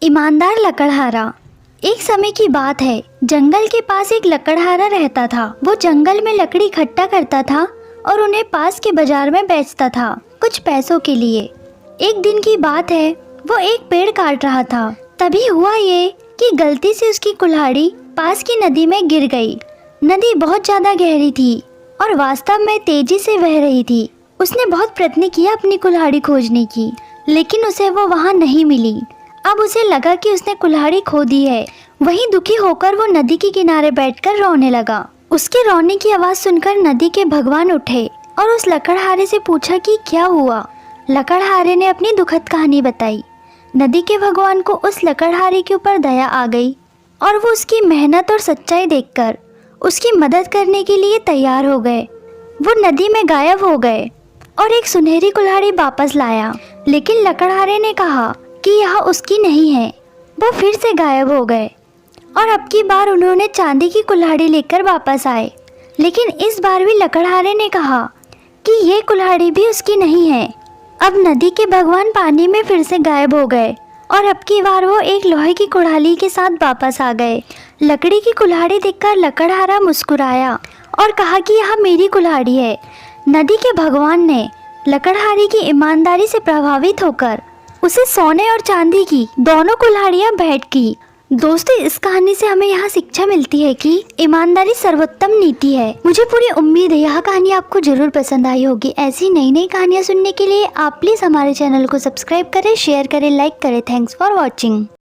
ईमानदार लकड़हारा। एक समय की बात है, जंगल के पास एक लकड़हारा रहता था। वो जंगल में लकड़ी इकट्ठा करता था और उन्हें पास के बाजार में बेचता था कुछ पैसों के लिए। एक दिन की बात है, वो एक पेड़ काट रहा था। तभी हुआ ये कि गलती से उसकी कुल्हाड़ी पास की नदी में गिर गई। नदी बहुत ज्यादा गहरी थी और वास्तव में तेजी से बह रही थी। उसने बहुत प्रयत्न किया अपनी कुल्हाड़ी खोजने की, लेकिन उसे वो वहाँ नहीं मिली। अब उसे लगा कि उसने कुल्हाड़ी खो दी है। वहीं दुखी होकर वो नदी के किनारे बैठकर रोने लगा। उसके रोने की आवाज़ सुनकर नदी के भगवान उठे और उस लकड़हारे से पूछा कि क्या हुआ। लकड़हारे ने अपनी दुखद कहानी बताई। नदी के भगवान को उस लकड़हारे के ऊपर दया आ गई और वो उसकी मेहनत और सच्चाई देखकर उसकी मदद करने के लिए तैयार हो गए। वो नदी में गायब हो गए और एक सुनहरी कुल्हाड़ी वापस लाया, लेकिन लकड़हारे ने कहा कि यह उसकी नहीं है। वो फिर से गायब हो गए और अब की बार उन्होंने चांदी की कुल्हाड़ी लेकर वापस आए, लेकिन इस बार भी लकड़हारे ने कहा कि ये कुल्हाड़ी भी उसकी नहीं है। अब नदी के भगवान पानी में फिर से गायब हो गए और अब की बार वो एक लोहे की कुल्हाड़ी के साथ वापस आ गए। लकड़ी की कुल्हाड़ी देखकर लकड़हारा मुस्कुराया और कहा कि यह मेरी कुल्हाड़ी है। नदी के भगवान ने लकड़हारे की ईमानदारी से प्रभावित होकर उसे सोने और चांदी की दोनों कुल्हाड़ियां भेंट की। दोस्तों, इस कहानी से हमें यहाँ शिक्षा मिलती है कि ईमानदारी सर्वोत्तम नीति है। मुझे पूरी उम्मीद है यह कहानी आपको जरूर पसंद आई होगी। ऐसी नई नई कहानियाँ सुनने के लिए आप प्लीज हमारे चैनल को सब्सक्राइब करें, शेयर करें, लाइक करें। Thanks for watching.